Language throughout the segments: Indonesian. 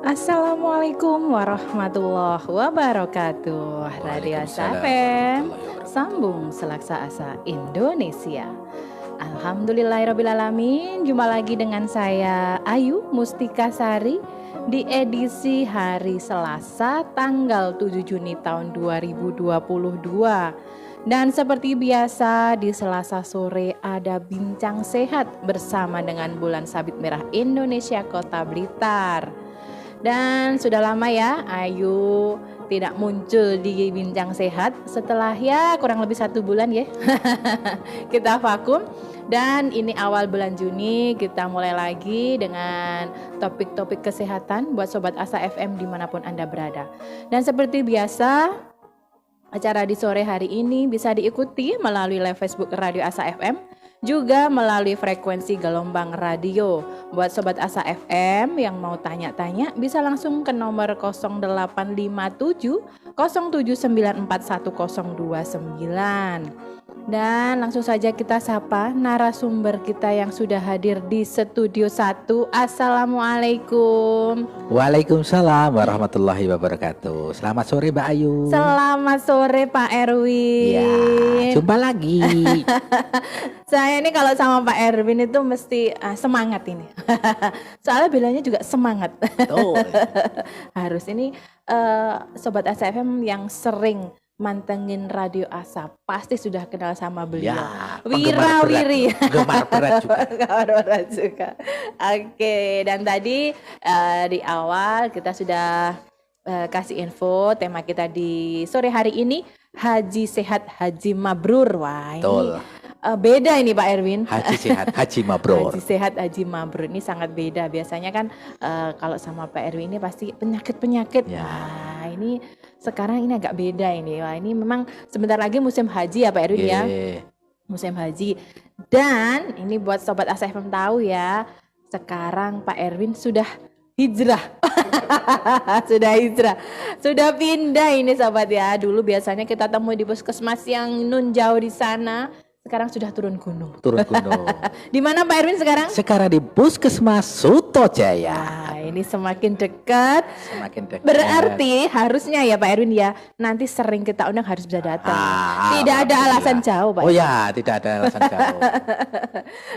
Assalamualaikum warahmatullahi wabarakatuh. Radio Waalaikumsalam SFM, warahmatullahi wabarakatuh. sambung selaksa asa Indonesia. Alhamdulillahirrabbilalamin. Jumpa lagi dengan saya Ayu Mustika Sari di edisi hari Selasa tanggal 7 Juni tahun 2022. Dan seperti biasa di Selasa sore ada bincang sehat bersama dengan Bulan Sabit Merah Indonesia Kota Blitar. Dan sudah lama ya Ayu tidak muncul di bincang sehat setelah ya kurang lebih 1 bulan ya kita vakum. Dan ini awal bulan Juni kita mulai lagi dengan topik-topik kesehatan buat Sobat Asa FM dimanapun Anda berada. Dan seperti biasa acara di sore hari ini bisa diikuti melalui live Facebook Radio Asa FM, juga melalui frekuensi gelombang radio. Buat Sobat Asa FM yang mau tanya-tanya bisa langsung ke nomor 0857 07941029. Dan langsung saja kita sapa narasumber kita yang sudah hadir di Studio 1. Assalamualaikum. Waalaikumsalam warahmatullahi wabarakatuh. Selamat sore Mbak Ayu. Selamat sore Pak Erwin. Ya, jumpa lagi. Saya ini kalau sama Pak Erwin itu mesti semangat ini. Soalnya bilangnya juga semangat. Betul. Harus ini Sobat Asa FM yang sering mantengin Radio Asa pasti sudah kenal sama beliau. Ya, Wirawiri. Gemar berat juga. Gemar berat juga. Oke, dan tadi di awal kita sudah kasih info tema kita di sore hari ini Haji Sehat Haji Mabrur. Wah, ini beda ini Pak Erwin. Haji Sehat Haji Mabrur. Haji Sehat Haji Mabrur ini sangat beda. Biasanya kan kalau sama Pak Erwin ini pasti penyakit-penyakit. Ya. Nah, ini sekarang ini agak beda ini. Wah, ini memang sebentar lagi musim haji ya Pak Erwin ya. Musim haji. Dan ini buat Sobat Asa FM tahu ya, sekarang Pak Erwin sudah hijrah. Sudah hijrah. Sudah pindah ini Sobat ya. Dulu biasanya kita temui di puskesmas yang nun jauh di sana. Sekarang sudah turun gunung. Turun gunung. Di mana Pak Erwin sekarang? Sekarang di Puskesmas Sutojaya. Nah, ini semakin dekat. Semakin dekat. Berarti harusnya ya Pak Erwin ya, nanti sering kita undang harus bisa datang. Tidak ada alasan jauh Pak. Oh ya, tidak ada alasan jauh.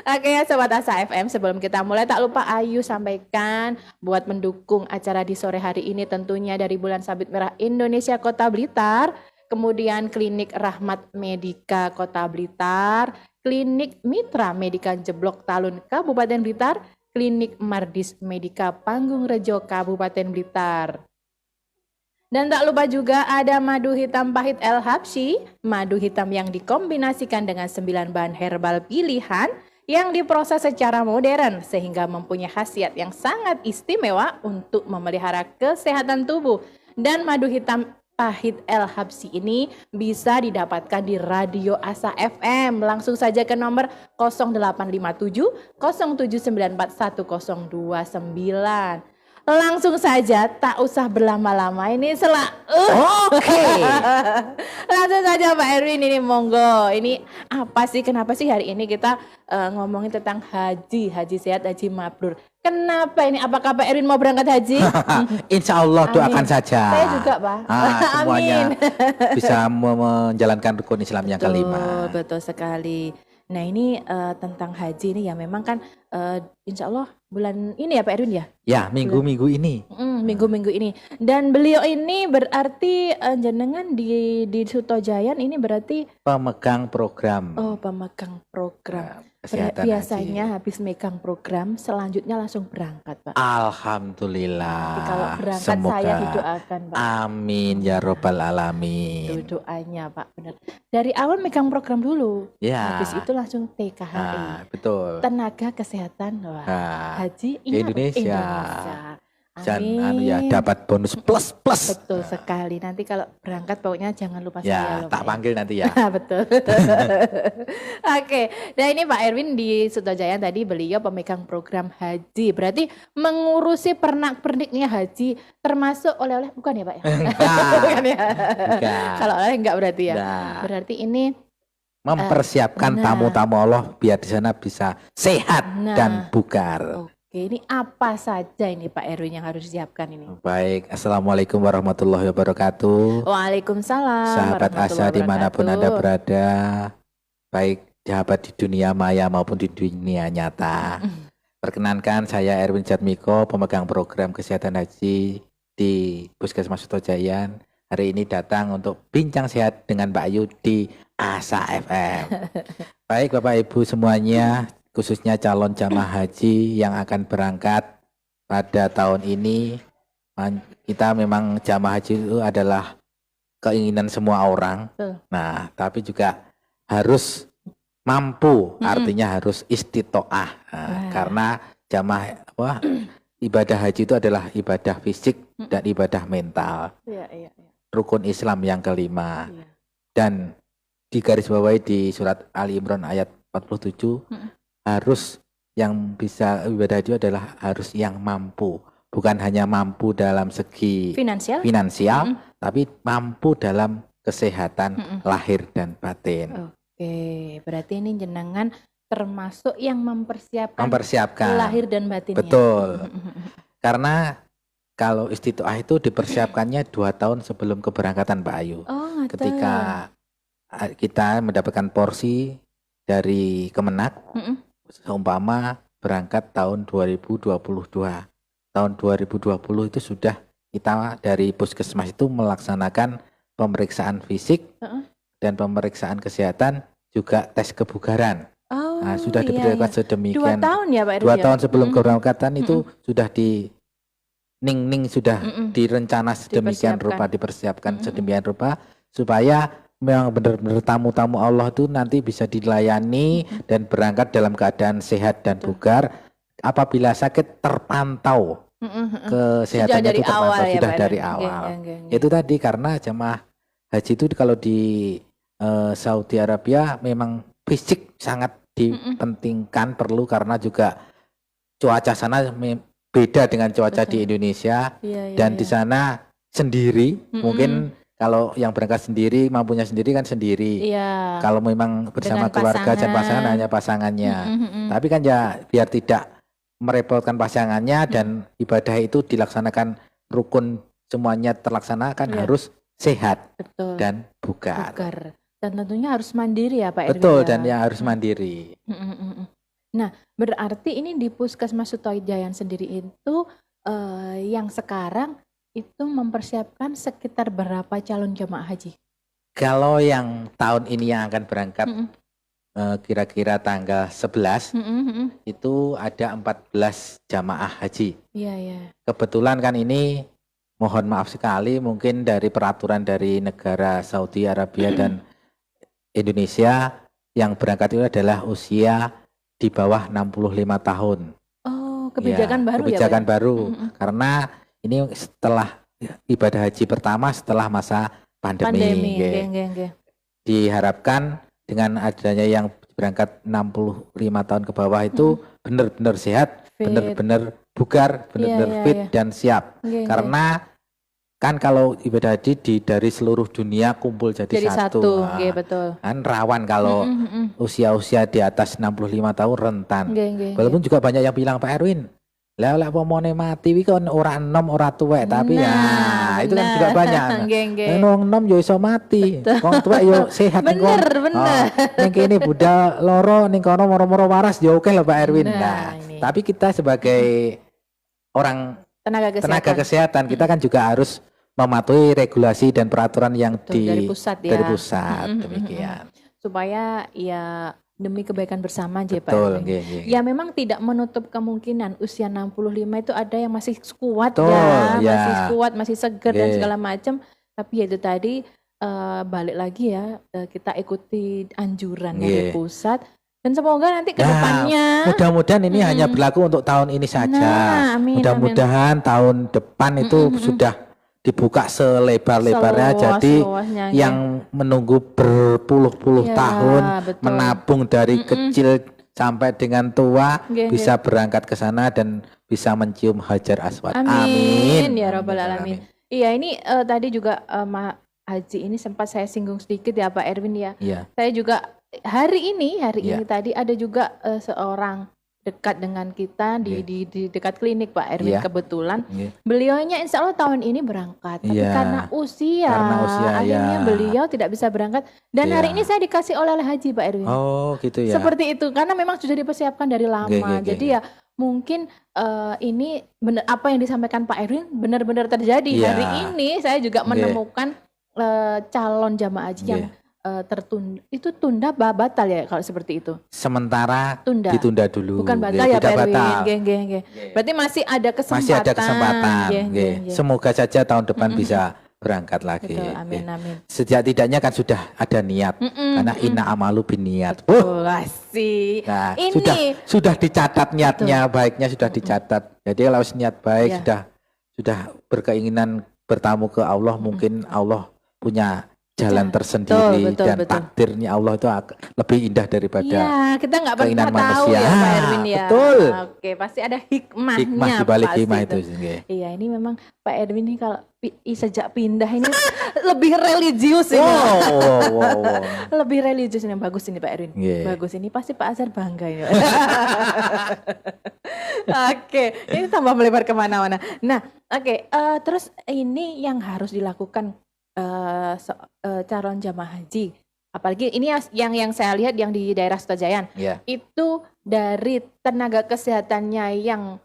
Oke ya Sobat Asa FM, sebelum kita mulai tak lupa Ayu sampaikan buat mendukung acara di sore hari ini tentunya dari Bulan Sabit Merah Indonesia Kota Blitar, kemudian Klinik Rahmat Medika Kota Blitar, Klinik Mitra Medika Jeblok Talun Kabupaten Blitar, Klinik Mardis Medika Panggung Rejo Kabupaten Blitar. Dan tak lupa juga ada madu hitam pahit El Habsyi, madu hitam yang dikombinasikan dengan 9 bahan herbal pilihan yang diproses secara modern sehingga mempunyai khasiat yang sangat istimewa untuk memelihara kesehatan tubuh. Dan madu hitam pahit El Habsyi ini bisa didapatkan di Radio Asa FM. Langsung saja ke nomor 0857 07941029. Langsung saja, tak usah berlama-lama ini Oke. Langsung saja Pak Erwin, ini monggo. Ini apa sih, kenapa sih hari ini kita ngomongin tentang haji sehat haji mabrur. Kenapa ini? Apakah Pak Erwin mau berangkat haji? Insya Allah doakan saja. Saya juga Pak. Semuanya Amin. bisa menjalankan rukun Islam yang kelima. Betul sekali. Nah ini tentang haji ini ya memang kan insya Allah bulan ini ya Pak Erwin ya? Ya minggu-minggu ini. Minggu-minggu ini. Dan beliau ini berarti jenengan di Sutojayan ini berarti Pemegang program. Oh, pemegang program. Kesehatan Biasanya haji. habis megang program selanjutnya langsung berangkat Pak. Alhamdulillah. Jadi kalau berangkat Semoga. saya didoakan Pak. Amin ya robbal alamin. Itu doanya Pak, benar. Dari awal megang program dulu. Ya. Habis itu langsung TKHI. Betul. Tenaga Kesehatan Haji Indonesia. Dan Amin. dapat bonus plus. Betul sekali. Nanti kalau berangkat pokoknya jangan lupa saya loh, Tak Pak. panggil nanti ya. Betul. Oke. Nah ini Pak Erwin di Sutojaya tadi beliau pemegang program haji. Berarti mengurusi pernak-perniknya haji termasuk oleh-oleh bukan ya Pak? Bukan ya. Kalau oleh enggak berarti ya. Berarti ini mempersiapkan tamu-tamu Allah biar di sana bisa sehat dan bugar. Oke, ini apa saja ini Pak Erwin yang harus disiapkan ini? Baik, Assalamualaikum warahmatullahi wabarakatuh. Waalaikumsalam Sahabat Asa warahmatullahi dimanapun Anda wabarakatuh. berada, baik sahabat di dunia maya maupun di dunia nyata. Perkenankan saya Erwin Jatmiko, pemegang program kesehatan haji di Puskesmas Sutojayan. Hari ini datang untuk bincang sehat dengan Mbak Ayu di Asa FM. Baik Bapak Ibu semuanya, khususnya calon jamaah haji yang akan berangkat pada tahun ini. Kita memang jamaah haji itu adalah keinginan semua orang. Betul. Nah, tapi juga harus mampu, artinya harus istitoah. Nah, karena jamaah ibadah haji itu adalah ibadah fisik dan ibadah mental. Iya. Rukun Islam yang kelima. Iya. Dan digarisbawahi di surat Ali Imran ayat 47, harus yang bisa ibadah haji adalah harus yang mampu. Bukan hanya mampu dalam segi finansial, tapi mampu dalam kesehatan lahir dan batin. Oke, berarti ini jenengan termasuk yang mempersiapkan lahir dan batinnya. Betul. Karena kalau istitoah itu dipersiapkannya 2 tahun sebelum keberangkatan Mbak Ayu. Oh, ketika kita mendapatkan porsi dari Kemenak, seumpama berangkat tahun 2022. Tahun 2020 itu sudah kita dari Puskesmas itu melaksanakan pemeriksaan fisik dan pemeriksaan kesehatan, juga tes kebugaran. Nah, sudah dipersiapkan sedemikian. 2 tahun ya Pak Erwin? 2 tahun sebelum keberangkatan itu sudah sudah direncana sedemikian rupa, dipersiapkan sedemikian rupa supaya memang benar-benar tamu-tamu Allah itu nanti bisa dilayani dan berangkat dalam keadaan sehat dan bugar. Apabila sakit terpantau kesehatannya itu terpantau sudah dari awal. Itu tadi karena jamaah haji itu kalau di Saudi Arabia memang fisik sangat dipentingkan, perlu, karena juga cuaca sana beda dengan cuaca di Indonesia. Dan di sana sendiri, mungkin kalau yang berangkat sendiri, mampunya sendiri kan sendiri. Kalau memang bersama keluarga dan pasangan hanya pasangannya. Tapi kan ya biar tidak merepotkan pasangannya dan ibadah itu dilaksanakan rukun, semuanya terlaksanakan harus sehat. Betul. Dan bugar. Dan tentunya harus mandiri ya Pak Erwin. Betul, dan yang harus mandiri. Nah, berarti ini di Puskesmas Sutojayan sendiri itu yang sekarang itu mempersiapkan sekitar berapa calon jemaah haji? Kalau yang tahun ini yang akan berangkat kira-kira tanggal 11 itu ada 14 jamaah haji. Iya. Kebetulan kan ini mohon maaf sekali, mungkin dari peraturan dari negara Saudi Arabia dan Indonesia yang berangkat itu adalah usia di bawah 65 tahun. Oh, kebijakan baru ya? Kebijakan baru. Karena ini setelah ibadah haji pertama setelah masa pandemi. Diharapkan dengan adanya yang berangkat 65 tahun ke bawah itu benar-benar sehat, benar-benar bugar, benar-benar fit dan siap. Karena kan kalau ibadah haji dari seluruh dunia kumpul jadi satu. Betul. Kan rawan kalau usia-usia di atas 65 tahun rentan. Walaupun juga banyak yang bilang, Pak Erwin, lah pomone mati kan ora enom ora tuwek, tapi itu kan juga banyak. Wong enom yo iso mati, wong tuwek yo sehat. Bener. Ning kene budal loro ning kono moro-moro waras yo oke lho Pak Erwin. Tapi kita sebagai orang tenaga kesehatan kita kan juga harus mematuhi regulasi dan peraturan yang dari pusat demikian. Supaya ya demi kebaikan bersama aja Pak. Betul, ya memang tidak menutup kemungkinan usia 65 itu ada yang masih kuat masih kuat, masih seger dan segala macam. Tapi ya itu tadi balik lagi ya, kita ikuti anjuran dari pusat. Dan semoga nanti ke depannya mudah-mudahan ini hanya berlaku untuk tahun ini saja. Mudah-mudahan tahun depan itu sudah dibuka selebar-lebarnya, jadi yang menunggu berpuluh-puluh tahun menabung dari kecil sampai dengan tua bisa berangkat ke sana dan bisa mencium Hajar Aswad. Amin ya Rabbal Alamin. Iya, ini tadi juga haji ini sempat saya singgung sedikit ya Pak Erwin ya. Saya juga hari ini tadi ada juga seorang dekat dengan kita di, Nggih. di dekat klinik Pak Erwin Iya. kebetulan. Nggih. Beliaunya insya Allah tahun ini berangkat, tapi Iya. karena usia, Karena usia, akhirnya ya. beliau tidak bisa berangkat. Dan hari Iya. ini saya dikasih oleh haji Pak Erwin. Oh gitu ya. Seperti itu, karena memang sudah dipersiapkan dari lama. Nggih, Jadi ya mungkin ini benar apa yang disampaikan Pak Erwin benar-benar terjadi. Iya. Hari ini saya juga Nggih. menemukan calon jamaah haji yang tertunda, itu tunda batal ya kalau seperti itu. Sementara Tunda. ditunda dulu. Bukan batal Nggih, ya tidak Pak Erwin. batal. Nggih. Berarti masih ada kesempatan. Masih ada kesempatan. Nggih, Nggih. nggih. Semoga saja tahun depan bisa berangkat lagi. Betul, amin Nggih. amin. Setidak-tidaknya kan sudah ada niat. Karena inna amalu biniat. Oh, asih. Nah, Ini sudah dicatat niatnya, baiknya sudah dicatat. Jadi kalau niat baik Ya. sudah berkeinginan bertamu ke Allah, mungkin Allah punya jalan tersendiri betul, dan betul. takdirnya Allah itu lebih indah daripada ya, kita nggak pernah keinginan tahu manusia. ya Pak Erwin ya. Betul. Oke, pasti ada hikmahnya. hikmah di balik pasti hikmah itu. itu. Nggih. Iya, ini memang Pak Erwin ini kalau sejak pindah ini lebih religius ini. Wow. Lebih religius ini, bagus ini Pak Erwin. Nggih. Bagus ini, pasti Pak Azhar bangga ya. Oke, ini tambah melebar kemana-mana. Nah, oke, terus ini yang harus dilakukan calon jamaah haji. Apalagi ini yang saya lihat yang di daerah Sutojayan. Ya. Itu dari tenaga kesehatannya yang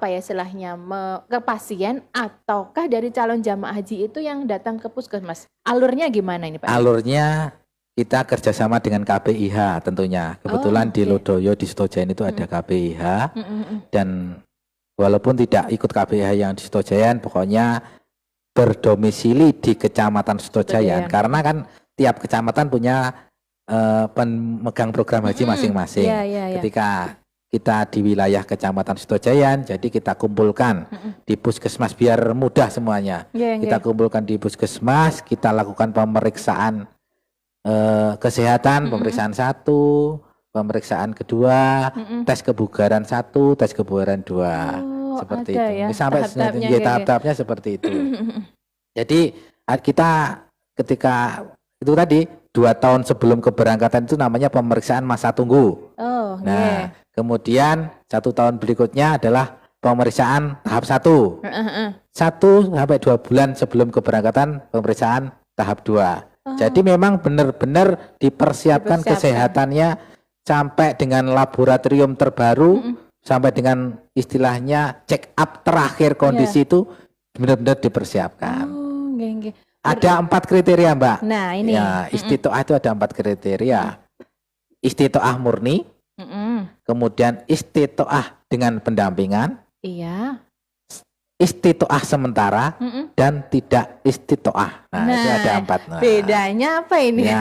istilahnya ke pasien ataukah dari calon jamaah haji itu yang datang ke puskesmas? Alurnya gimana ini Pak? Alurnya kita kerjasama dengan KPIH tentunya. Kebetulan di oke. Lodoyo di Sutojayan itu ada KPIH dan walaupun tidak ikut KPIH yang di Sutojayan, pokoknya berdomisili di Kecamatan Sutojayan. Sutojayan. Karena kan tiap kecamatan punya pemegang program haji masing-masing. Iya. Ketika kita di wilayah Kecamatan Sutojayan, jadi kita kumpulkan di puskesmas biar mudah semuanya. Iya, Kita kumpulkan di puskesmas, kita lakukan pemeriksaan kesehatan, pemeriksaan 1, pemeriksaan kedua, tes kebugaran 1, tes kebugaran 2. Oh, Seperti ada itu. ya, Sampai tahap-tahapnya, ya, ya. tahap-tahapnya seperti itu. Jadi kita ketika itu tadi 2 tahun sebelum keberangkatan itu namanya pemeriksaan masa tunggu. Oh, Nah, kemudian 1 tahun berikutnya adalah pemeriksaan tahap 1. 1 sampai 2 bulan sebelum keberangkatan pemeriksaan tahap 2. Jadi memang benar-benar dipersiapkan kesehatannya sampai dengan laboratorium terbaru, sampai dengan istilahnya check up terakhir kondisi itu benar-benar dipersiapkan. Oh, nggih. Ada 4 kriteria, Mbak. Nah, ini. Ya, istitoah itu ada 4 kriteria. Istitoah murni, kemudian istitoah dengan pendampingan, Iya. istitoah sementara, dan tidak istitoah. Nah, itu ada 4. Nah, bedanya apa ini? ya,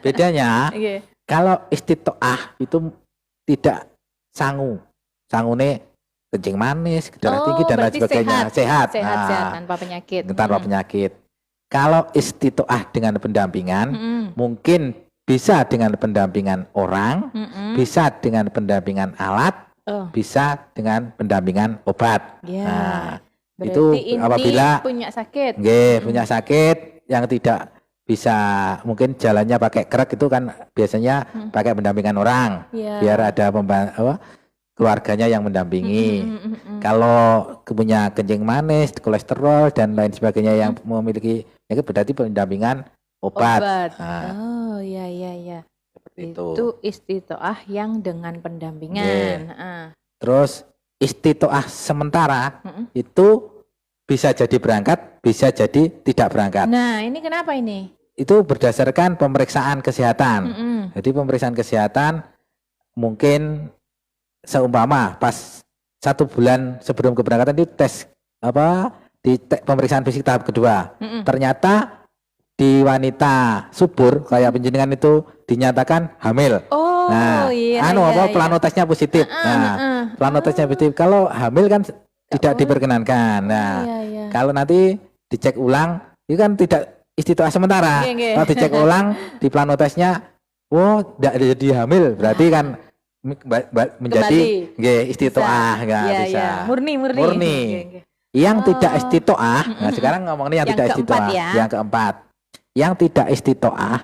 bedanya Iya. kalau istitoah itu tidak sangu. Sangune kencing manis, darah tinggi dan lain berarti sebagainya. Sehat. Sehat Nah, tanpa penyakit. tanpa penyakit. Kalau istitoah dengan pendampingan, mungkin bisa dengan pendampingan orang, bisa dengan pendampingan alat, bisa dengan pendampingan obat. Ya. Nah, Berarti itu ini apabila punya sakit. punya sakit yang tidak bisa, mungkin jalannya pakai krek itu kan biasanya pakai pendampingan orang, Ya. biar ada keluarganya yang mendampingi. Kalau punya kencing manis, kolesterol dan lain sebagainya yang memiliki itu berarti pendampingan obat. Nah, Oh, iya. seperti Itu itu. istitoah yang dengan pendampingan. Terus istitoah sementara itu bisa jadi berangkat, bisa jadi tidak berangkat. Nah, ini kenapa ini? Itu berdasarkan pemeriksaan kesehatan. Jadi pemeriksaan kesehatan mungkin seumpama pas 1 bulan sebelum keberangkatan itu tes pemeriksaan fisik tahap kedua. Ternyata di wanita subur kayak penjenengan itu dinyatakan hamil. Oh, Nah, iya. planotesnya positif. Nah, planotesnya positif. Kalau hamil kan tidak diperkenankan. Nah, Iya. kalau nanti dicek ulang, itu kan tidak istitoah sementara. Nggih. Kalau dicek ulang di planotesnya, tidak jadi hamil, berarti kan menjadi istitoah, nggak Iya, bisa. Murni. Nggih. Yang tidak istitoah, nah sekarang ngomongnya yang tidak keempat istitoah. ya. Yang keempat, yang tidak istitoah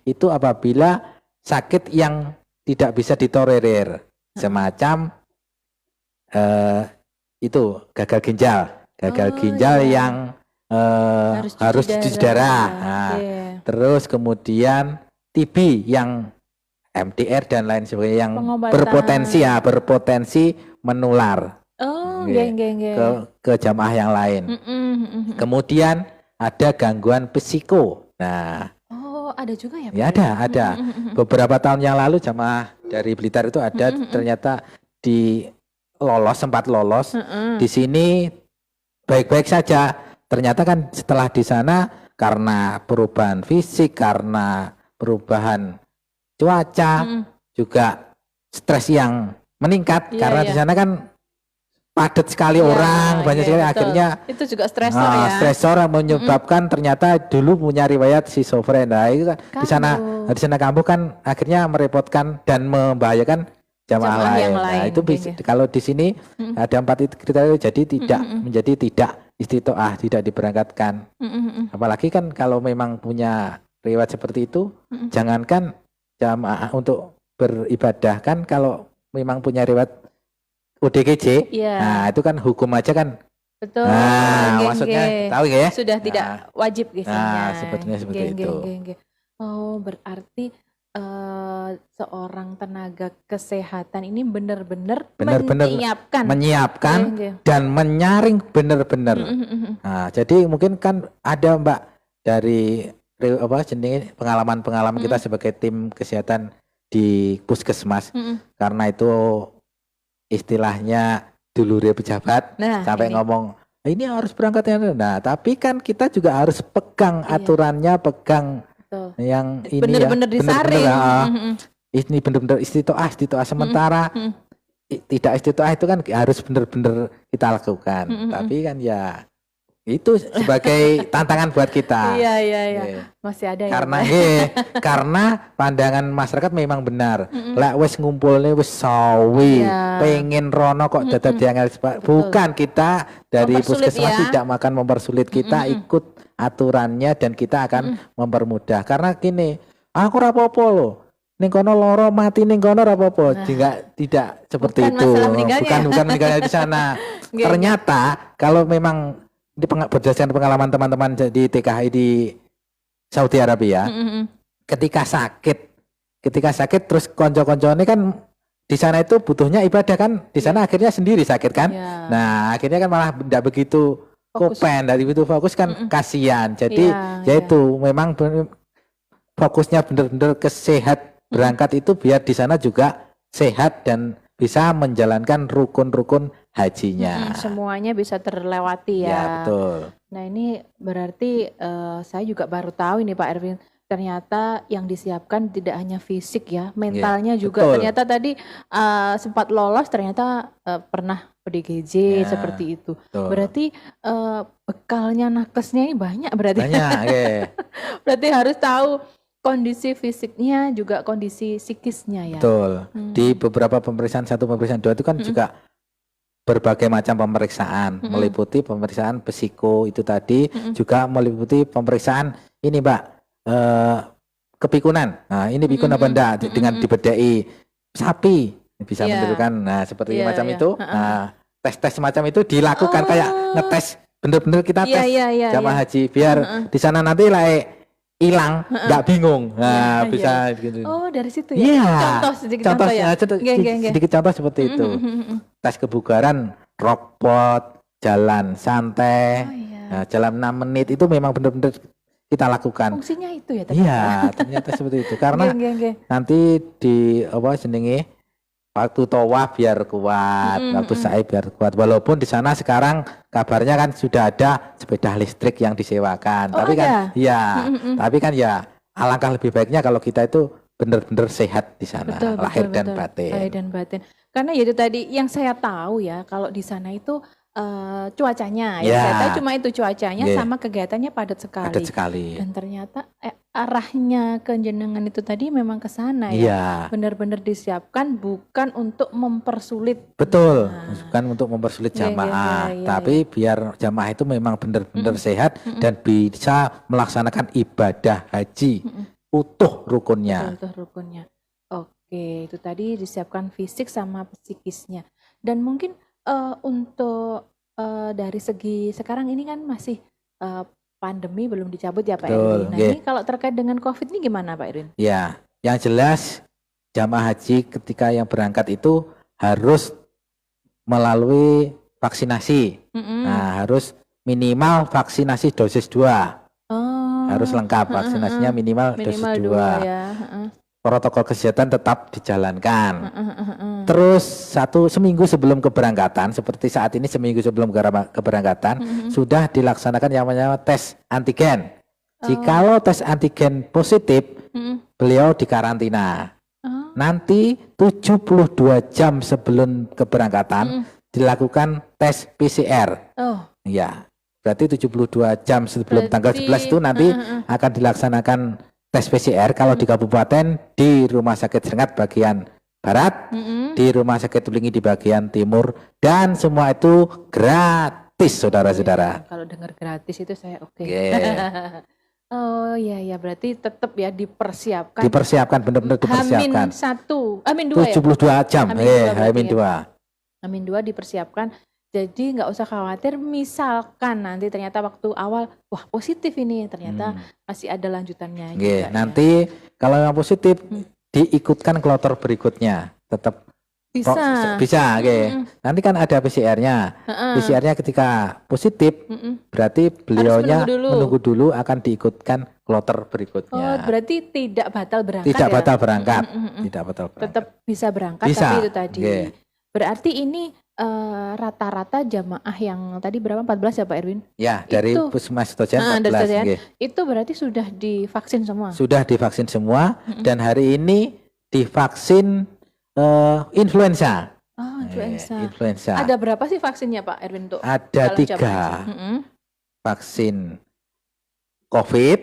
itu apabila sakit yang tidak bisa ditolerir. semacam itu gagal ginjal iya. yang harus cuci darah. Nah, Oke. terus kemudian TB yang MDR dan lain sebagainya yang Pengobatan. berpotensi menular Oh, Nggih. nggih. ke jamaah yang lain. Kemudian ada gangguan psiko. Nah, Oh, ada juga ya, Pak? ya ada. Beberapa tahun yang lalu jamaah dari Blitar itu ada ternyata sempat lolos. Di sini baik-baik saja. Ternyata kan setelah di sana karena perubahan fisik, karena perubahan cuaca, juga stres yang meningkat karena di sana kan padat sekali orang, banyak sekali, betul. akhirnya itu juga stresor ya. Stresor menyebabkan ternyata dulu punya riwayat schizofren. Nah, itu kan di sana kambuh kan akhirnya merepotkan dan membahayakan jamaah lain. Nah, itu kalau di sini ada 4 itu kriteria, jadi menjadi tidak istitoah, tidak diberangkatkan. Apalagi kan kalau memang punya riwayat seperti itu, jangankan jamaah untuk beribadah, kan kalau memang punya riwayat ODGJ, nah itu kan hukum aja kan. Betul. Nah, maksudnya tahu ya? Sudah tidak wajib isinya. Nah, sebetulnya seperti itu. Oh, berarti seorang tenaga kesehatan ini benar-benar menyiapkan dan menyaring benar-benar. Nah, jadi mungkin kan ada Mbak dari pengalaman kita sebagai tim kesehatan di puskesmas, karena itu istilahnya dulure pejabat, sampai ngomong ini harus berangkat ya. Nah, tapi kan kita juga harus pegang aturannya, pegang yang ini benar-benar disaring. Ini benar-benar istitoah sementara. Tidak istitoah itu kan harus benar-benar kita lakukan. Tapi kan ya itu sebagai tantangan buat kita. Iya. Masih ada ya. Karena pandangan masyarakat memang benar. Lek wis ngumpulne wis sawi, pengen rono kok dadak diangel. Bukan, kita dari puskesmas tidak makan mempersulit, kita ikut aturannya dan kita akan mempermudah. Karena gini, aku ora apa-apa loh. Ning kono loro mati ning kono ora apa-apa. Tidak seperti itu. Bukan meninggalnya di sana. Ternyata kalau memang berdasarkan pengalaman teman-teman di TKI di Saudi Arabia, ketika sakit terus konco-konco ini kan di sana itu butuhnya ibadah kan, di sana akhirnya sendiri sakit kan. Nah, akhirnya kan malah tidak begitu dari itu fokus kan, kasihan. Jadi yaitu memang fokusnya benar-benar kesehat berangkat itu biar di sana juga sehat dan bisa menjalankan rukun-rukun hajinya. Semuanya bisa terlewati ya. Ya, betul. Nah, ini berarti saya juga baru tahu ini Pak Erwin, ternyata yang disiapkan tidak hanya fisik ya, mentalnya juga. Betul. Ternyata tadi sempat lolos, ternyata pernah ODGJ seperti itu. Betul. Berarti bekalnya nakesnya ini banyak berarti. Banyak, Berarti harus tahu kondisi fisiknya juga kondisi psikisnya ya. Betul. Di beberapa satu pemeriksaan 2 itu kan juga berbagai macam pemeriksaan, meliputi pemeriksaan psiko itu tadi, juga meliputi pemeriksaan ini Mbak, kepikunan. Nah, ini pikun apa enggak, dengan dibedai sapi bisa menentukan. Nah, seperti macam itu. Nah, tes semacam itu dilakukan kayak ngetes, bener-bener kita tes jamaah haji biar di sana nanti hilang, nggak bingung. Nah, bisa gitu. Oh, dari situ ya. Contoh ya. Sedikit contoh seperti itu. Tes kebugaran, rockpot, jalan santai. Nah, jalan 6 menit itu memang benar-benar kita lakukan. Fungsinya itu ya. Iya, ternyata seperti itu. Karena nanti di waktu tawaf biar kuat, waktu sa'i biar kuat. Walaupun di sana sekarang kabarnya kan sudah ada sepeda listrik yang disewakan. Tapi kan tapi kan ya alangkah lebih baiknya kalau kita itu benar-benar sehat di sana, lahir dan batin. Karena itu tadi yang saya tahu ya, kalau di sana itu cuacanya, saya tahu cuma itu cuacanya sama kegiatannya padat sekali. Dan ternyata arahnya ke jenengan itu tadi memang ke sana ya. Benar-benar disiapkan bukan untuk mempersulit. Betul, bukan untuk mempersulit jamaah, tapi biar jamaah itu memang benar-benar sehat dan bisa melaksanakan ibadah haji utuh rukunnya. Oke. Oke, itu tadi disiapkan fisik sama psikisnya. Dan mungkin untuk dari segi sekarang ini kan masih pandemi belum dicabut ya Pak Betul, Erwin. Nah nggih. ini kalau terkait dengan COVID ini gimana Pak Erwin? Ya, yang jelas jamaah haji ketika yang berangkat itu harus melalui vaksinasi. Mm-mm. Nah, harus minimal vaksinasi dosis 2. Oh, Harus lengkap vaksinasinya minimal dosis minimal 2. 2 ya. Protokol kesehatan tetap dijalankan. Terus seminggu sebelum keberangkatan, seperti saat ini seminggu sebelum keberangkatan sudah dilaksanakan yang namanya tes antigen. Jikalau tes antigen positif, beliau dikarantina. Nanti 72 jam sebelum keberangkatan dilakukan tes PCR. Oh, Ya, berarti 72 jam sebelum tanggal 11 itu nanti akan dilaksanakan tes PCR. Kalau di kabupaten di Rumah Sakit Serengat bagian barat, di Rumah Sakit Tulingi di bagian timur, dan semua itu gratis, saudara-saudara. kalau dengar gratis itu saya oke. Yeah. Oh iya berarti tetap ya dipersiapkan. Dipersiapkan, benar-benar dipersiapkan. Amin 2 ya. 72 jam, Amin 2 berarti Amin ya. 2. Amin 2 dipersiapkan. Jadi nggak usah khawatir misalkan nanti ternyata waktu awal wah positif ini ternyata masih ada lanjutannya. Nggih, juga, nanti kalau yang positif diikutkan kloter berikutnya, tetap bisa. bisa, nggih. Nanti kan ada PCR-nya. PCR-nya ketika positif, berarti beliaunya menunggu dulu akan diikutkan kloter berikutnya. Oh, berarti tidak batal berangkat Tidak ya? batal berangkat. Tidak batal berangkat. Tetap bisa berangkat Bisa, tapi itu tadi. nggih. Berarti ini rata-rata jamaah yang tadi berapa 14 ya Pak Erwin? Ya, dari Itu- Puskesmas Sitojan dari 14, Sitojan. nggih. Itu berarti sudah divaksin semua. Sudah divaksin semua dan hari ini divaksin influenza. Oh, influenza. Influenza. Ada berapa sih vaksinnya Pak Erwin untuk Ada dalam 3 jamaah haji? vaksin COVID,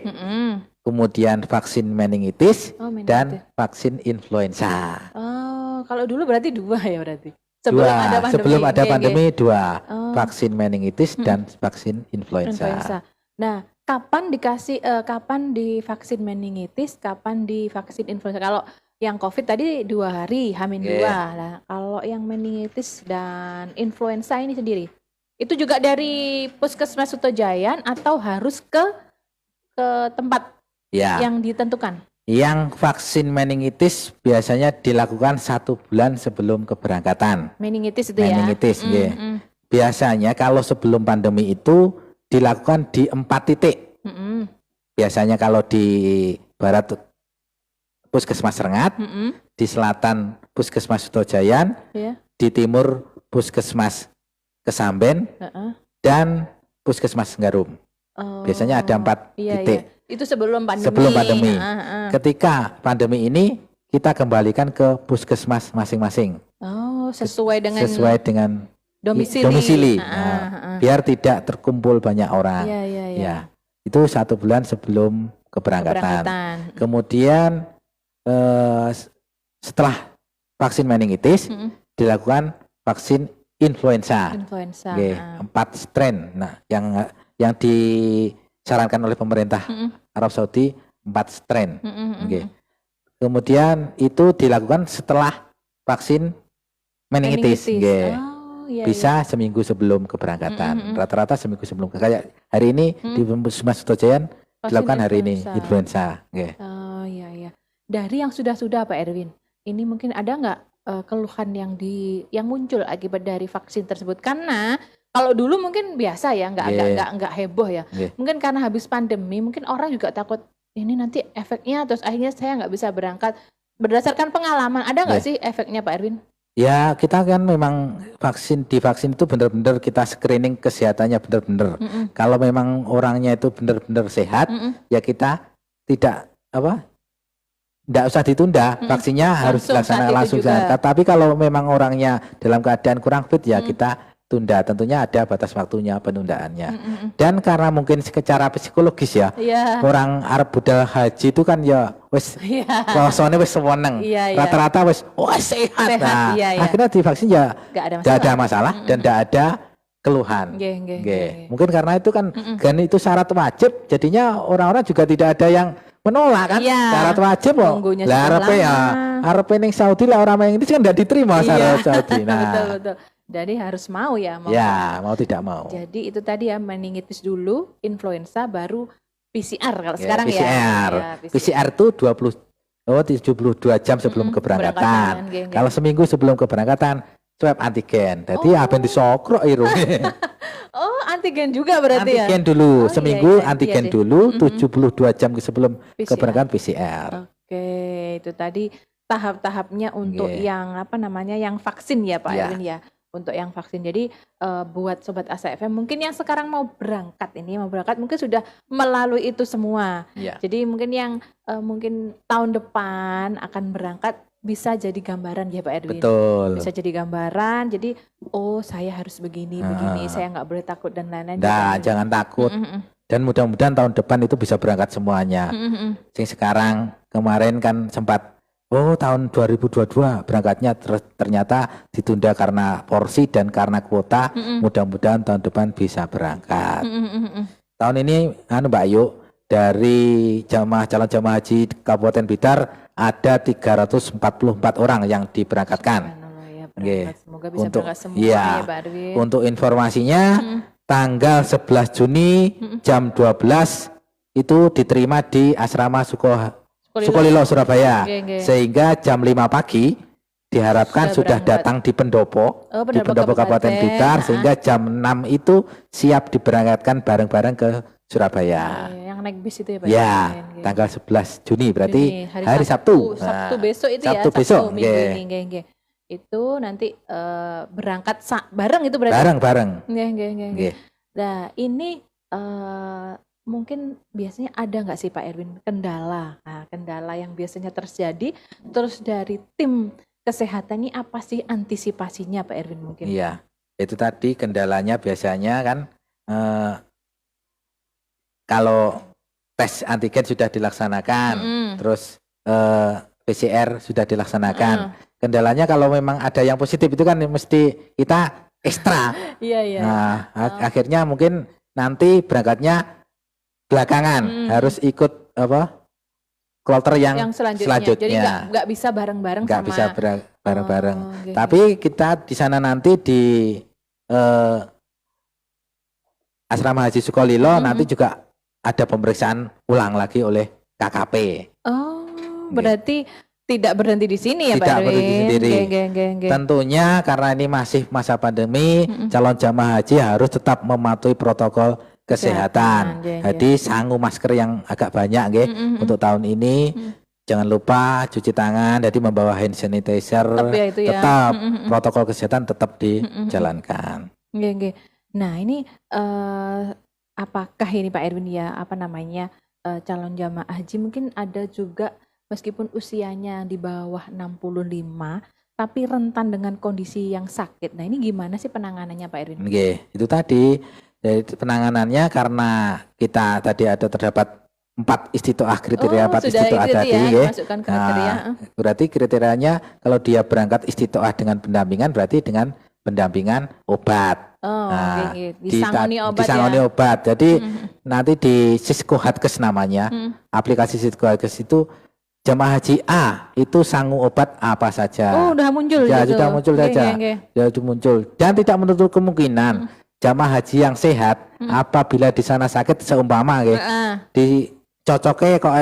kemudian vaksin meningitis, Oh, meningitis. dan vaksin influenza. Oh, kalau dulu berarti 2 ya berarti. Sebelum ada pandemi 2, Oh. vaksin meningitis dan vaksin influenza. Influenza. Nah, kapan divaksin meningitis, kapan divaksin influenza? Kalau yang COVID tadi 2 hari, H-2. Nah, kalau yang meningitis dan influenza ini sendiri, itu juga dari Puskesmas Sutojayan atau harus ke tempat Ya, yang ditentukan? yang vaksin meningitis biasanya dilakukan 1 bulan sebelum keberangkatan. Meningitis itu ya? Meningitis, nggih. Biasanya kalau sebelum pandemi itu dilakukan di 4 titik. Biasanya kalau di barat Puskesmas Rengat, di selatan Puskesmas Sutojayan, Ya. di timur Puskesmas Kesamben, dan Puskesmas Nggarum. Oh, Biasanya ada 4 iya, titik. iya. Itu sebelum pandemi. Sebelum pandemi. Ketika Ketika pandemi ini kita kembalikan ke puskesmas masing-masing sesuai dengan domisili. domisili. Biar tidak terkumpul banyak orang. Iya, iya, iya. Ya, itu 1 bulan sebelum keberangkatan. Kemudian setelah vaksin meningitis dilakukan vaksin influenza. Influenza. Oke, 4 strain. Nah, yang disarankan oleh pemerintah Arab Saudi 4 strain. Oke. Kemudian itu dilakukan setelah vaksin meningitis. Oke. Iya, Bisa seminggu sebelum keberangkatan. Rata-rata seminggu sebelum. Kayak hari ini di Puskesmas Sutojayan dilakukan hari ini influenza. Oke. Oh iya, iya. Dari yang sudah-sudah Pak Erwin, ini mungkin ada nggak keluhan yang muncul akibat dari vaksin tersebut? Karena kalau dulu mungkin biasa ya, nggak heboh ya. Mungkin karena habis pandemi, mungkin orang juga takut ini nanti efeknya, terus akhirnya saya nggak bisa berangkat. Berdasarkan pengalaman, ada nggak sih efeknya Pak Erwin? Ya, kita kan memang divaksin itu benar-benar kita screening kesehatannya benar-benar. Kalau memang orangnya itu benar-benar sehat, ya kita tidak usah ditunda, vaksinnya harus dilaksanakan langsung. Tapi kalau memang orangnya dalam keadaan kurang fit, ya kita tunda. Tentunya ada batas waktunya penundaannya. Dan karena mungkin secara psikologis ya, orang Arab budal haji itu kan ya wis rasane wis seneng. Rata-rata wis sehat. Nah, akhirnya divaksin ya enggak ada masalah dan enggak ada keluhan. Mungkin karena itu kan itu syarat wajib, jadinya orang-orang juga tidak ada yang menolak kan? Iya. Syarat wajib kok. Nunggunya Lah sudah arepe ya, lama. arepe ning Saudi lah orang yang ini kan enggak diterima syarat Saudi. Nah, Betul. Jadi harus mau ya, mau. ya mau tidak mau. Jadi itu tadi ya, meningitis dulu, influenza, baru PCR kalau Ya, sekarang PCR. ya. PCR itu 72 jam sebelum keberangkatan. keberangkatan, geng. Kalau seminggu sebelum keberangkatan swab antigen. Jadi apa yang disokrok iru. Oh, antigen juga berarti ya. Antigen dulu, Oh, seminggu iya, antigen iya deh. dulu, 72 jam sebelum PCR. keberangkatan PCR. Oke, itu tadi tahap-tahapnya untuk Oke. yang apa namanya, yang vaksin ya Pak Ya. Erwin ya. Untuk yang vaksin. Jadi buat sobat Asa FM mungkin yang sekarang mau berangkat mungkin sudah melalui itu semua. Ya. Jadi mungkin yang mungkin tahun depan akan berangkat bisa jadi gambaran ya Pak Erwin. Betul. Bisa jadi gambaran. Jadi oh saya harus begini, saya nggak boleh takut dan lain-lain. Nah, jangan takut. Dan mudah-mudahan tahun depan itu bisa berangkat semuanya. Sing sekarang kemarin kan sempat tahun 2022 berangkatnya ternyata ditunda karena porsi dan karena kuota. Mudah-mudahan tahun depan bisa berangkat. Tahun ini Mbak Ayu, dari calon jamaah haji Kabupaten Blitar ada 344 orang yang diberangkatkan. Ya, semoga bisa Untuk berangkat semua ya Pak Erwin. Untuk informasinya tanggal 11 Juni jam 12 itu diterima di asrama Sukolilo Surabaya. Oke. Sehingga jam 5 pagi diharapkan sudah berangkat. datang di pendopo, di pendopo Kabupaten Blitar, sehingga jam 6 itu siap diberangkatkan bareng-bareng ke Surabaya. Yang naik bis itu ya Pak? Ya, tanggal 11 Juni berarti hari Sabtu. Sabtu besok itu Sabtu ya, besok, Sabtu minggu ini. Nggih. Itu nanti berangkat bareng itu berarti? Bareng-bareng. Nggih. Nah, ini mungkin biasanya ada nggak sih Pak Erwin kendala? Nah, kendala yang biasanya terjadi, terus dari tim kesehatan ini apa sih antisipasinya Pak Erwin mungkin? Iya, itu tadi kendalanya biasanya kan kalau tes antigen sudah dilaksanakan, terus PCR sudah dilaksanakan. Kendalanya kalau memang ada yang positif itu kan mesti kita ekstra. Iya. Nah, akhirnya mungkin nanti berangkatnya belakangan harus ikut kloter yang selanjutnya. Jadi nggak bisa bareng-bareng nggak sama. bisa bareng-bareng. Okay. Tapi kita di sana nanti di asrama haji Sukolilo nanti juga ada pemeriksaan ulang lagi oleh KKP. Oh, berarti tidak berhenti di sini ya Pak Tidak Erwin? berhenti sendiri. Nggih. Tentunya karena ini masih masa pandemi, calon jamaah haji harus tetap mematuhi protokol kesehatan. Jadi sangu masker yang agak banyak nggih untuk tahun ini. Jangan lupa cuci tangan, jadi membawa hand sanitizer. Tetap protokol kesehatan tetap dijalankan. Nggih. Nah, ini apakah ini Pak Erwin ya, calon jamaah haji mungkin ada juga meskipun usianya di bawah 65 tapi rentan dengan kondisi yang sakit. Nah, ini gimana sih penanganannya Pak Erwin? Nggih, itu tadi. Jadi penanganannya karena kita tadi terdapat 4 istitoah kriteria 4 istitoah tadi ya. Nah, berarti kriterianya kalau dia berangkat istitoah dengan pendampingan berarti dengan pendampingan obat. Disangoni obat. Jadi nanti di Siskohatkes namanya, aplikasi Siskohatkes itu jamaah haji A itu sangu obat apa saja. Oh, udah muncul ya, gitu. Sudah muncul saja. Sudah muncul dan tidak menutup kemungkinan jamaah haji yang sehat apabila di sana sakit seumpama dicocoknya kok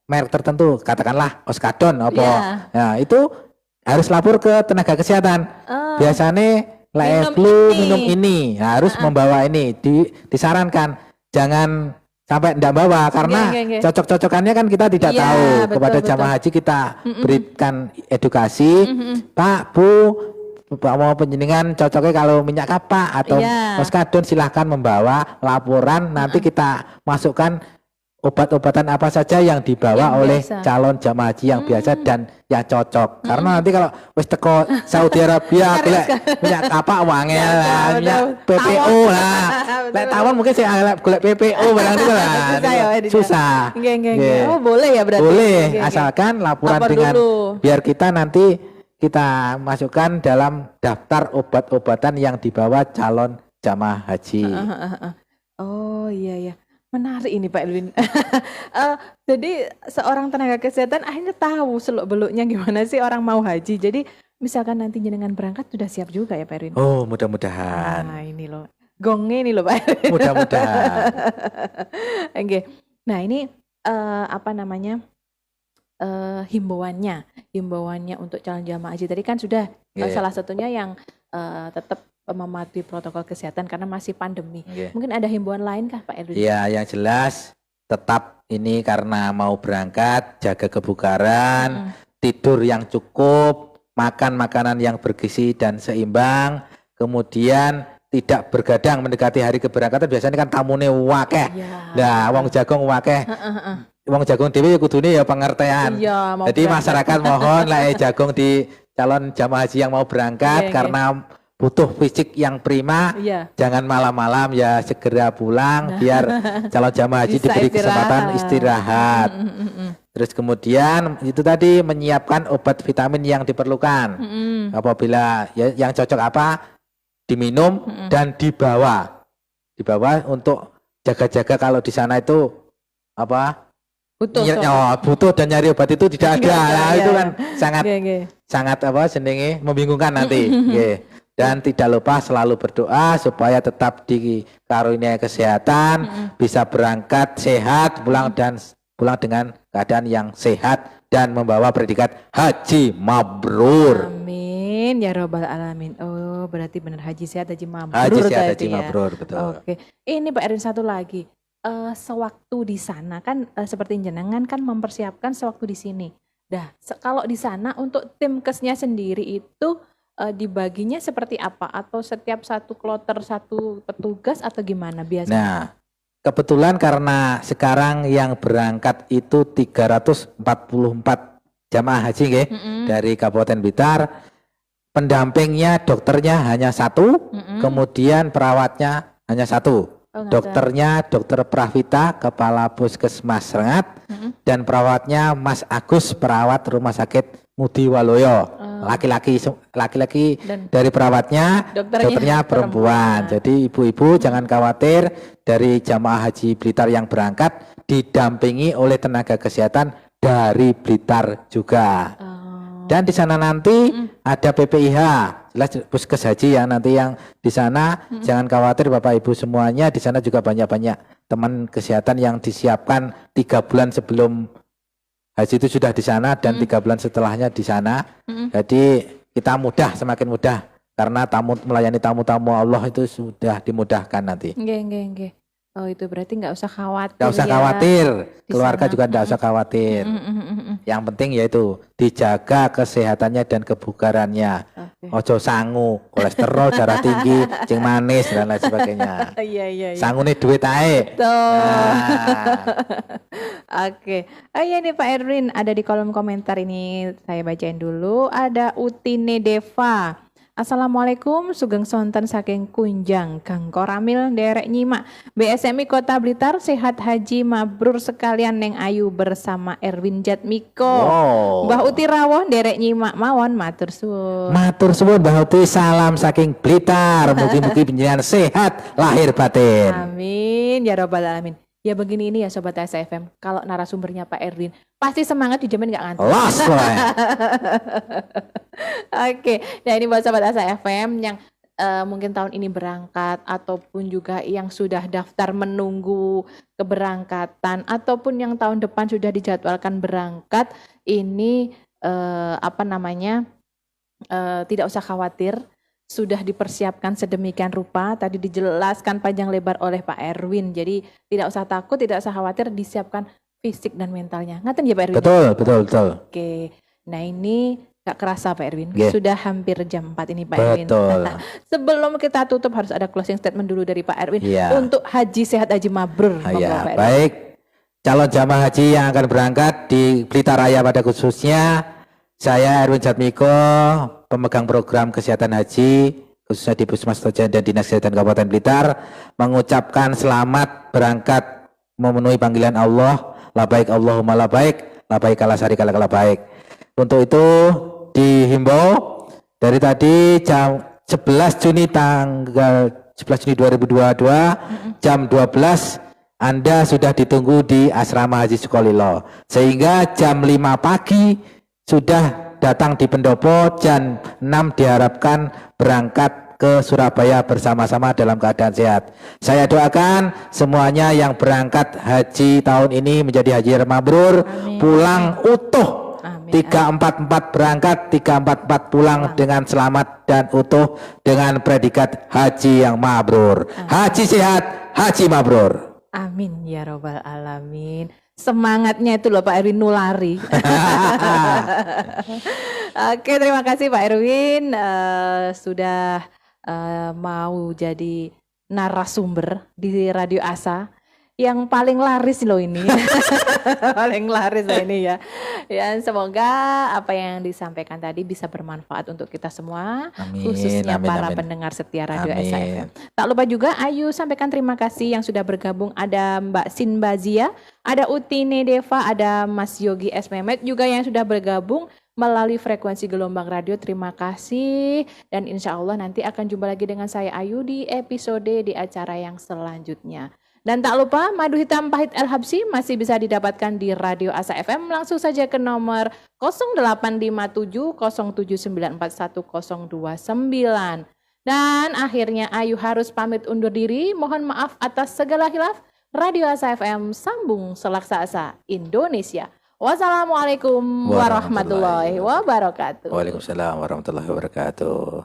merek tertentu, katakanlah Oskadon apa. Nah, itu harus lapor ke tenaga kesehatan. Biasanya minum ini harus membawa ini. Disarankan jangan sampai tidak bawa karena cocok-cocokannya kan kita tidak tahu. Kepada jamaah haji kita berikan edukasi, Pak, Bu, mau penjenengan cocoknya kalau minyak kapak atau Oskadon silahkan membawa laporan, nanti kita masukkan obat-obatan apa saja yang dibawa oleh calon jamaah haji yang biasa dan yang cocok. Karena nanti kalau wis teko Saudi Arabia golek minyak kapak wangel lah, minyak PPO lah. Lek tawon mungkin saya golek PPO barang itu lah. Susah. Oh, boleh ya berarti. Boleh, asalkan laporan dengan biar kita nanti kita masukkan dalam daftar obat-obatan yang dibawa calon jamaah haji. Oh iya. Menarik ini Pak Erwin. Jadi seorang tenaga kesehatan akhirnya tahu seluk-beluknya gimana sih orang mau haji. Jadi misalkan nanti jenengan berangkat sudah siap juga ya Pak Erwin. Oh, mudah-mudahan. Nah ini loh, gongnya ini loh Pak Erwin. Mudah-mudahan. Oke. Nah ini apa namanya himbauannya untuk calon jamaah haji tadi kan sudah salah satunya yang tetap mematuhi protokol kesehatan karena masih pandemi. Mungkin ada himbauan lain kah Pak Erwin? Iya, yang jelas tetap ini karena mau berangkat, jaga kebugaran, tidur yang cukup, makan makanan yang bergizi dan seimbang, kemudian tidak bergadang mendekati hari keberangkatan. Biasanya kan tamune wakeh. Nah, wong jagung wakeh. Wong jagung dhewe kudune ya pengertian. Jadi masyarakat mohon lah jagung di calon jamaah haji yang mau berangkat karena butuh fisik yang prima, jangan malam-malam ya segera pulang biar calon jamaah haji diberi kesempatan istirahat. Terus kemudian itu tadi menyiapkan obat vitamin yang diperlukan. Apabila ya, yang cocok apa diminum dan dibawa untuk jaga-jaga kalau di sana itu apa butuh dan nyari obat itu tidak ada. Nah, itu kan sangat apa senenge membingungkan nanti. Dan tidak lupa selalu berdoa supaya tetap dikaruniai kesehatan, bisa berangkat sehat, pulang dengan keadaan yang sehat dan membawa predikat haji mabrur. Amin ya robbal alamin. Oh, berarti benar haji sehat, haji mabrur. Haji sehat, haji mabrur, betul. Oke. Ini Pak Erwin satu lagi. Sewaktu di sana kan seperti jenengan kan mempersiapkan sewaktu di sini. Dah, kalau di sana untuk tim kesnya sendiri itu dibaginya seperti apa? Atau setiap satu kloter satu petugas atau gimana biasanya? Nah, kebetulan karena sekarang yang berangkat itu 344 jamaah haji dari Kabupaten Blitar. Pendampingnya dokternya hanya satu, kemudian perawatnya hanya satu. Dokternya Dokter Pravita, Kepala Puskesmas Rengat, dan perawatnya Mas Agus, perawat Rumah Sakit Mudi Waloyo. Laki-laki dari perawatnya, dokternya perempuan. Jadi ibu-ibu jangan khawatir, dari jamaah haji Blitar yang berangkat didampingi oleh tenaga kesehatan dari Blitar juga. Dan di sana nanti ada PPIH, jelas puskes haji yang nanti yang di sana. Jangan khawatir Bapak Ibu semuanya, di sana juga banyak-banyak teman kesehatan yang disiapkan 3 bulan sebelum haji itu sudah di sana dan 3 bulan setelahnya di sana. Jadi kita semakin mudah karena melayani tamu-tamu Allah itu sudah dimudahkan nanti. Nggih. Oh itu berarti nggak usah khawatir. Nggak usah khawatir, keluarga juga nggak usah khawatir. Yang penting yaitu dijaga kesehatannya dan kebugarannya. Ojo sangu, kolesterol, darah tinggi, cing manis dan lain sebagainya. Iya. Sangu nih duit ae. Oke. Oh iya nih Pak Erwin, ada di kolom komentar ini saya bacain dulu. Ada Utine Deva. Assalamualaikum, sugeng sonten saking Kunjang, Kang Koramil derek nyimak. BSMI Kota Blitar sehat haji mabrur sekalian Neng Ayu bersama Erwin Jatmiko. Mbah Uti rawuh derek nyimak mawon matur suwun. Matur suwun Mbah Uti, salam saking Blitar. Mugi-mugi panjenengan sehat lahir batin. Amin ya robbal alamin. Ya begini ini ya Sobat SFM, kalau narasumbernya Pak Erwin pasti semangat dijamin gak ngantuk. Oke, nah ini buat Sobat SFM yang mungkin tahun ini berangkat ataupun juga yang sudah daftar menunggu keberangkatan ataupun yang tahun depan sudah dijadwalkan berangkat, ini tidak usah khawatir. Sudah dipersiapkan sedemikian rupa, tadi dijelaskan panjang lebar oleh Pak Erwin. Jadi tidak usah takut, tidak usah khawatir, disiapkan fisik dan mentalnya. Ngaten ya Pak Erwin? Betul. Oke, nah ini gak kerasa Pak Erwin, sudah hampir jam 4 ini Pak Erwin. Nah, sebelum kita tutup harus ada closing statement dulu dari Pak Erwin untuk haji sehat, haji mabrur. Baik, calon jamaah haji yang akan berangkat di Blitar Raya pada khususnya, saya Erwin Jatmiko, pemegang program kesehatan haji khususnya di Puskesmas Tojan dan Dinas Kesehatan Kabupaten Blitar, mengucapkan selamat berangkat memenuhi panggilan Allah. Labaik Allahumma labaik, labaik ala syarika lak labaik. Untuk itu dihimbau dari tadi jam 11 Juni 2022 jam 12 Anda sudah ditunggu di Asrama Haji Sukolilo. Sehingga jam 5 pagi sudah datang di pendopo, jam 6 diharapkan berangkat ke Surabaya bersama-sama dalam keadaan sehat. Saya doakan semuanya yang berangkat haji tahun ini menjadi haji yang mabrur, pulang utuh. 344 berangkat, 344 pulang dengan selamat dan utuh dengan predikat haji yang mabrur. Haji sehat, haji mabrur. Amin ya robbal alamin. Semangatnya itu loh Pak Erwin nulari. Oke, terima kasih Pak Erwin sudah mau jadi narasumber di Radio Asa yang paling laris loh ini. Paling laris loh ini ya. Ya, semoga apa yang disampaikan tadi bisa bermanfaat untuk kita semua, khususnya para pendengar setia Radio Asa FM. Tak lupa juga Ayu sampaikan terima kasih yang sudah bergabung, ada Mbak Sinbazia, ada Utine Deva, ada Mas Yogi S. Mehmet juga yang sudah bergabung melalui frekuensi gelombang radio. Terima kasih dan insya Allah nanti akan jumpa lagi dengan saya Ayu di episode di acara yang selanjutnya. Dan tak lupa madu hitam pahit El Habsyi masih bisa didapatkan di Radio Asa FM. Langsung saja ke nomor 0857 07941 029. Dan akhirnya Ayu harus pamit undur diri. Mohon maaf atas segala khilaf. Radio Asa FM sambung selaksa asa Indonesia. Wassalamualaikum warahmatullahi wabarakatuh. Waalaikumsalam warahmatullahi wabarakatuh.